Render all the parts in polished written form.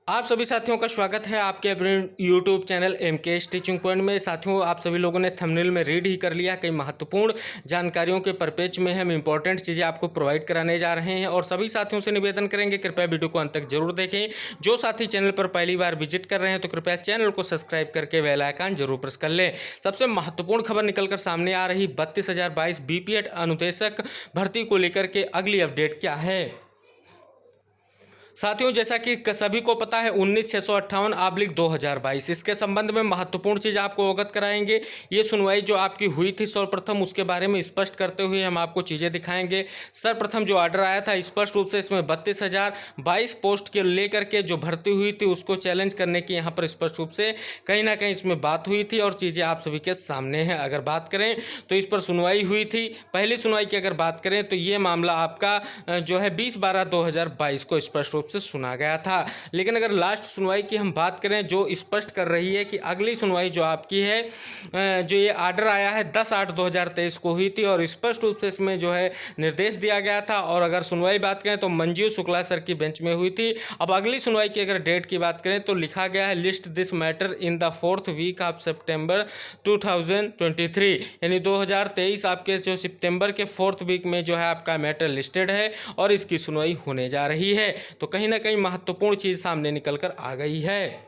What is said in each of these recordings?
आप सभी साथियों का स्वागत है आपके अपने YouTube channel MK teaching point में। साथियों, आप सभी लोगों ने थंबनेल में रीड ही कर लिया, कई महत्वपूर्ण जानकारियों के परपेच में हम इंपॉर्टेंट चीज़ें आपको प्रोवाइड कराने जा रहे हैं और सभी साथियों से निवेदन करेंगे कृपया वीडियो को अंत तक जरूर देखें। जो साथी चैनल पर पहली बार विजिट कर रहे हैं तो कृपया चैनल को सब्सक्राइब करके बेल आइकन जरूर प्रेस कर लें। सबसे महत्वपूर्ण खबर निकलकर सामने आ रही 32,022 BPED अनुदेशक भर्ती को लेकर के अगली अपडेट क्या है। साथियों, जैसा कि सभी को पता है 19,658/2022 इसके संबंध में महत्वपूर्ण चीज़ आपको अवगत कराएंगे। ये सुनवाई जो आपकी हुई थी सर्वप्रथम उसके बारे में स्पष्ट करते हुए हम आपको चीज़ें दिखाएंगे। सर्वप्रथम जो ऑर्डर आया था स्पष्ट रूप से इसमें 32,022 पोस्ट के लेकर के जो भर्ती हुई थी उसको चैलेंज करने की यहाँ पर स्पष्ट रूप से कहीं ना कहीं इसमें बात हुई थी और चीज़ें आप सभी के सामने हैं। अगर बात करें तो इस पर सुनवाई हुई थी। पहली सुनवाई की अगर बात करें तो ये मामला आपका जो है 20/12/2022 को स्पष्ट रूप से सुना गया था। लेकिन अगर लास्ट सुनवाई की हम बात करें जो स्पष्ट कर रही है कि अगली सुनवाई जो आपकी है जो ये ऑर्डर आया है 10/8/2023 को हुई थी और स्पष्ट रूप से इसमें जो है निर्देश दिया गया था। और अगर सुनवाई बात करें तो मंजू शुक्ला सर की बेंच में हुई थी। अब अगली सुनवाई की अगर डेट की बात करें तो लिखा गया है list this matter in the 4th week of September 2023, यानी 2023 आपके जो सितंबर के 4th वीक में जो है आपका मैटर लिस्टेड है और इसकी सुनवाई होने जा रही है। तो कहीं ना कहीं महत्वपूर्ण चीज़ सामने निकल कर आ गई है।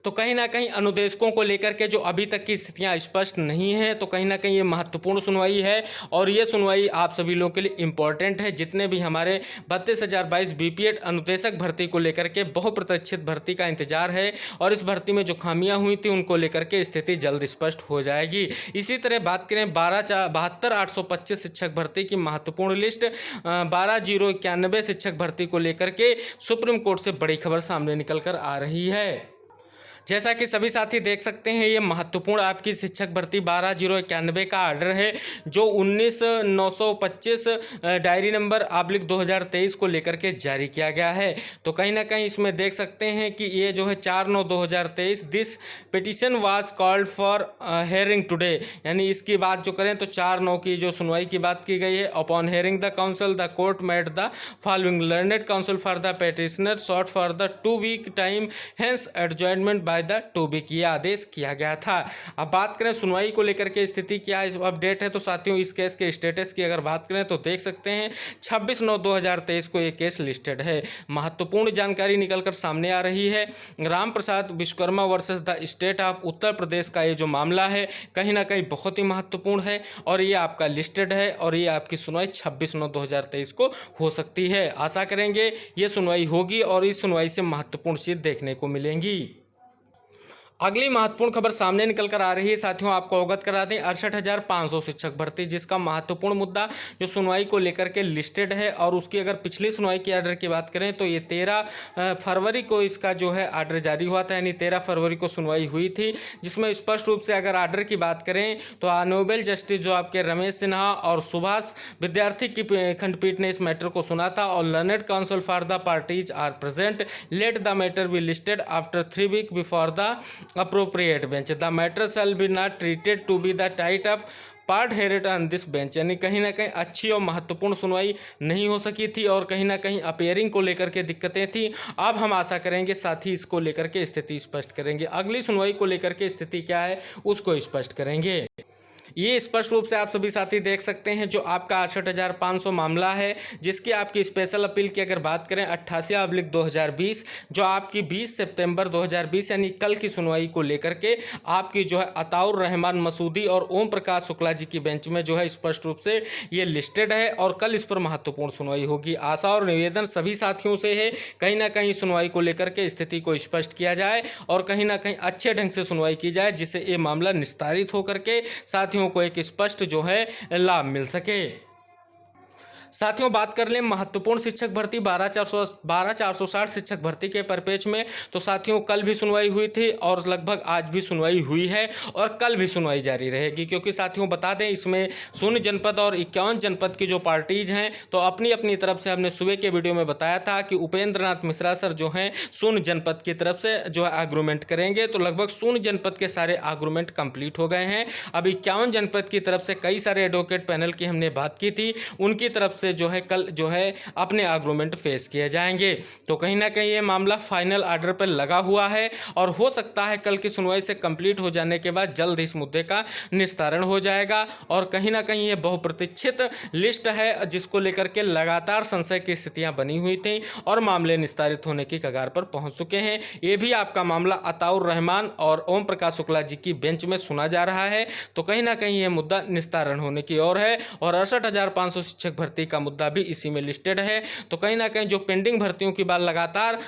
तो कहीं ना कहीं अनुदेशकों को लेकर के जो अभी तक की स्थितियां स्पष्ट नहीं है, तो कहीं ना कहीं ये महत्वपूर्ण सुनवाई है और ये सुनवाई आप सभी लोगों के लिए इम्पॉर्टेंट है। जितने भी हमारे 32,022 BPED अनुदेशक भर्ती को लेकर के बहुप्रतीक्षित भर्ती का इंतजार है और इस भर्ती में जो खामियां हुई थी उनको लेकर के स्थिति जल्द स्पष्ट हो जाएगी। इसी तरह बात करें 72,825 शिक्षक भर्ती की महत्वपूर्ण लिस्ट 12,091 शिक्षक भर्ती को लेकर के सुप्रीम कोर्ट से बड़ी खबर सामने निकल कर आ रही है। जैसा कि सभी साथी देख सकते हैं ये महत्वपूर्ण आपकी शिक्षक भर्ती 12,091 का ऑर्डर है जो 19,925 डायरी नंबर /2023 को लेकर के जारी किया गया है। तो कहीं ना कहीं इसमें देख सकते हैं कि ये जो है 4/9/2023 this petition was called for hearing today, यानी इसकी बात जो करें तो 4/9 की जो सुनवाई की बात की गई है। Upon hearing the counsel the court made the following learned counsel for the petitioner sought for the 2 week time hence adjournment by the 2 week ये आदेश किया गया था। अब बात करें सुनवाई को लेकर के स्थिति क्या अपडेट है, तो साथियों इस केस के स्टेटस की अगर बात करें तो देख सकते हैं 26/9/2023 को ये केस लिस्टेड है। महत्वपूर्ण जानकारी निकलकर सामने आ रही है। Ram Prasad Vishwakarma versus the state of Uttar Pradesh का ये जो मामला है कहीं ना कहीं बहुत ही महत्वपूर्ण है और ये आपका लिस्टेड है और ये आपकी सुनवाई 26/9/2023 को हो सकती है। आशा करेंगे ये सुनवाई होगी और इस सुनवाई से महत्वपूर्ण चीज देखने को मिलेंगी। अगली महत्वपूर्ण खबर सामने निकल कर आ रही है साथियों, आपको अवगत करा दें 68,500 शिक्षक भर्ती जिसका महत्वपूर्ण मुद्दा जो सुनवाई को लेकर के लिस्टेड है। और उसकी अगर पिछली सुनवाई के ऑर्डर की बात करें तो ये 13 फरवरी को इसका जो है ऑर्डर जारी हुआ था, यानी 13 फरवरी को सुनवाई हुई थी जिसमें स्पष्ट रूप से अगर ऑर्डर की बात करें तो ऑनरेबल जस्टिस जो आपके रमेश सिन्हा और सुभाष विद्यार्थी की खंडपीठ ने इस मैटर को सुना था और learned counsel for the parties are present let the matter be listed after 3 week before the appropriate bench the matter shall be not treated to be the tied up part heard on this bench, यानी कहीं ना कहीं अच्छी और महत्वपूर्ण सुनवाई नहीं हो सकी थी और कहीं ना कहीं अपेयरिंग को लेकर के दिक्कतें थी। अब हम आशा करेंगे साथ ही इसको लेकर के स्थिति स्पष्ट करेंगे। अगली सुनवाई को लेकर के स्थिति क्या है उसको स्पष्ट करेंगे। ये स्पष्ट रूप से आप सभी साथी देख सकते हैं जो आपका 68,500 मामला है जिसकी आपकी स्पेशल अपील की अगर बात करें 88/2020 जो आपकी 20 सितंबर 2020 यानी कल की सुनवाई को लेकर के आपकी जो है अताउर रहमान मसूदी और ओम प्रकाश शुक्ला जी की बेंच में जो है स्पष्ट रूप से ये लिस्टेड है और कल इस पर महत्वपूर्ण सुनवाई होगी। आशा और निवेदन सभी साथियों से है कहीं ना कहीं सुनवाई को लेकर के स्थिति को स्पष्ट किया जाए और कहीं ना कहीं अच्छे ढंग से सुनवाई की जाए जिससे ये मामला निस्तारित होकर के साथियों को एक स्पष्ट जो है लाभ मिल सके। साथियों बात कर लें महत्वपूर्ण शिक्षक भर्ती 12,460 शिक्षक भर्ती के परिपेक्ष में, तो साथियों कल भी सुनवाई हुई थी और लगभग आज भी सुनवाई हुई है और कल भी सुनवाई जारी रहेगी। क्योंकि साथियों बता दें इसमें 0 जनपद और 51 जनपद की जो पार्टीज हैं तो अपनी अपनी तरफ से हमने सुबह के वीडियो में बताया था कि उपेंद्र नाथ मिश्रा सर जो हैं 0 जनपद की तरफ से जो है आर्गूमेंट करेंगे। तो लगभग 0 जनपद के सारे आर्गूमेंट कंप्लीट हो गए हैं। अब 51 जनपद की तरफ से कई सारे एडवोकेट पैनल की हमने बात की थी, उनकी तरफ से जो है कल जो है अपने आर्गूमेंट फेस किए जाएंगे। तो कहीं ना कहीं ये मामला फाइनल ऑर्डर पर लगा हुआ है और हो सकता है कल की सुनवाई से कंप्लीट हो जाने के बाद जल्द इस मुद्दे का निस्तारण हो जाएगा। और कहीं ना कहीं ये बहुप्रतीक्षित लिस्ट है जिसको लेकर के लगातार संशय की स्थितियां बनी हुई थी और मामले निस्तारित होने की कगार पर पहुंच चुके हैं। ये भी आपका मामला अताउर रहमान और ओम प्रकाश शुक्ला जी की बेंच में सुना जा रहा है। तो कहीं ना कहीं ये मुद्दा निस्तारण होने की ओर है और 68,500 शिक्षक भर्ती का मुद्दा भी इसी में लिस्टेड है। तो कहीं ना कहीं जो पेंडिंग भर्तियों की बात लगातार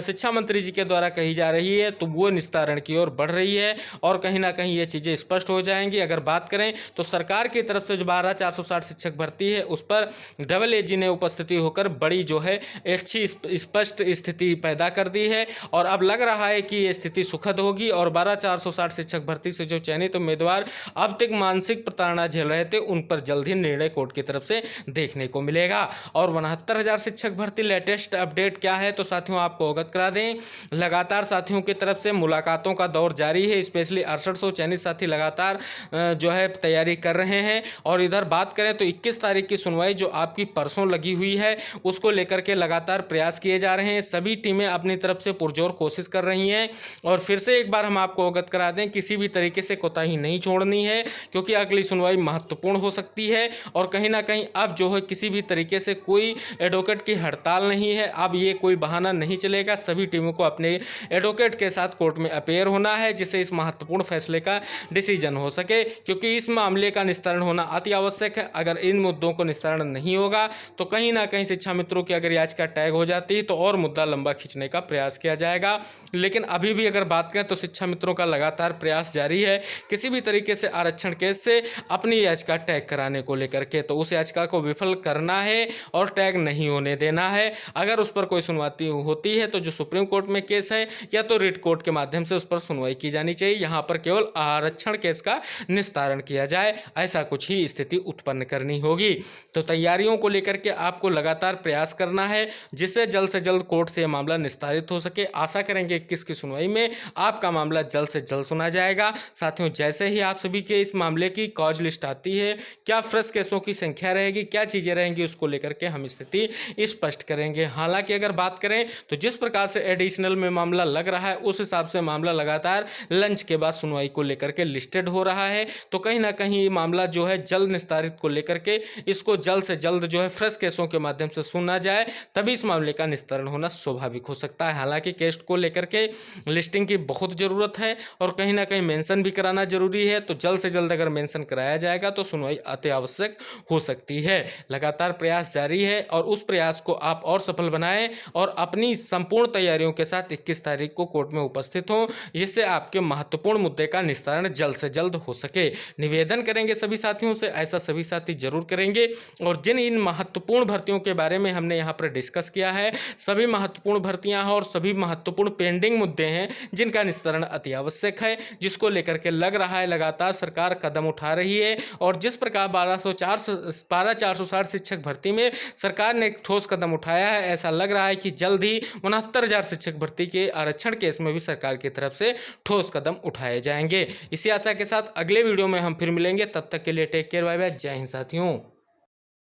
शिक्षा मंत्री जी के द्वारा कही जा रही है तो वो निस्तारण की ओर बढ़ रही है और कहीं ना कहीं ये चीज़ें स्पष्ट हो जाएंगी। अगर बात करें तो सरकार की तरफ से जो 12,460 शिक्षक भर्ती है उस पर डबल एजी ने उपस्थिति होकर बड़ी जो है अच्छी स्पष्ट स्थिति पैदा कर दी है और अब लग रहा है कि ये स्थिति सुखद होगी और 12,460 शिक्षक भर्ती से जो चयनित उम्मीदवार अब तक मानसिक प्रताड़ना झेल रहे थे उन पर जल्द ही निर्णय कोर्ट की तरफ से देखने को मिलेगा। और 69,000 शिक्षक भर्ती लेटेस्ट अपडेट क्या है तो साथियों आपको अवगत करा दें, लगातार साथियों की तरफ से मुलाकातों का दौर जारी है। स्पेशली 6800 चयनित साथी लगातार जो है तैयारी कर रहे हैं। और इधर बात करें तो 21 तारीख की सुनवाई जो आपकी परसों लगी हुई है उसको लेकर के लगातार प्रयास किए जा रहे हैं। सभी टीमें अपनी तरफ से पुरजोर कोशिश कर रही हैं और फिर से एक बार हम आपको अवगत करा दें, किसी भी तरीके से कोताही नहीं छोड़नी है क्योंकि अगली सुनवाई महत्वपूर्ण हो सकती है। और कहीं ना कहीं अब जो है किसी भी तरीके से कोई एडवोकेट की हड़ताल नहीं है, अब ये कोई बहाना नहीं चलेगा। सभी टीमों को अपने एडवोकेट के साथ कोर्ट में अपेयर होना है जिससे इस महत्वपूर्ण फैसले का डिसीजन हो सके, क्योंकि इस मामले का निस्तारण होना अति आवश्यक है। अगर इन मुद्दों को निस्तारण नहीं होगा तो कहीं ना कहीं शिक्षा मित्रों की अगर याचिका टैग हो जाती है तो और मुद्दा लंबा खींचने का प्रयास किया जाएगा। लेकिन अभी भी अगर बात करें तो शिक्षा मित्रों का लगातार प्रयास जारी है किसी भी तरीके से आरक्षण केस से अपनी याचिका टैग कराने को लेकर के, तो उस याचिका को विफल करना है और टैग नहीं होने देना है। अगर उस पर कोई सुनवाई होती है तो जो सुप्रीम कोर्ट में केस है या तो रिट कोर्ट के माध्यम से उस पर सुनवाई की जानी चाहिए। यहाँ पर केवल आरक्षण केस का निस्तारण किया जाए, ऐसा कुछ ही स्थिति उत्पन्न करनी होगी। तो तैयारियों को लेकर के आपको लगातार प्रयास करना है जिससे जल्द से जल्द कोर्ट से मामला निस्तारित हो सके। आशा करेंगे 21 की सुनवाई में आपका मामला जल्द से जल्द सुना जाएगा। साथियों जैसे ही आप सभी के इस मामले की कॉज लिस्ट आती है, क्या फ्रेश केसों की संख्या रहेगी, क्या चीज़ें रहेंगी, उसको लेकर के हम स्थिति स्पष्ट करेंगे। हालांकि अगर बात करें तो जिस प्रकार से एडिशनल में मामला लग रहा है उस हिसाब से मामला लगातार लंच के बाद सुनवाई को लेकर के लिस्टेड हो रहा है। तो कहीं ना कहीं मामला जो है जल्द निस्तारित को लेकर के इसको जल्द से जल्द जो है फ्रेश केसों के माध्यम से सुना जाए, तभी इस मामले का निस्तारण होना स्वाभाविक हो सकता है। हालांकि केस को लेकर के लिस्टिंग की बहुत ज़रूरत है और कहीं ना कहीं मेंशन भी कराना जरूरी है। तो जल्द से जल्द अगर मेंशन कराया जाएगा तो सुनवाई अति आवश्यक हो सकती है। लगातार प्रयास जारी है और उस प्रयास को आप और सफल बनाएं और अपनी संपूर्ण तैयारियों के साथ 21 तारीख को कोर्ट में उपस्थित हों जिससे आपके महत्वपूर्ण मुद्दे का निस्तारण जल्द से जल्द हो सके। निवेदन करेंगे सभी साथियों से, ऐसा सभी साथी जरूर करेंगे। और जिन इन महत्वपूर्ण भर्तियों के बारे में हमने यहाँ पर डिस्कस किया है, सभी महत्वपूर्ण भर्तियां हैं और सभी महत्वपूर्ण पेंडिंग मुद्दे हैं जिनका निस्तारण अति आवश्यक है, जिसको लेकर के लग रहा है लगातार सरकार कदम उठा रही है। और जिस प्रकार 12,460 शिक्षक भर्ती में सरकार ने एक ठोस कदम उठाया है, ऐसा लग रहा है कि जल्द ही 69,000 शिक्षक भर्ती के आरक्षण केस में भी सरकार की तरफ से ठोस कदम उठाए जाएंगे। इसी आशा के साथ अगले वीडियो में हम फिर मिलेंगे, तब तक के लिए टेक केयर, बाय बाय, जय हिंद साथियों।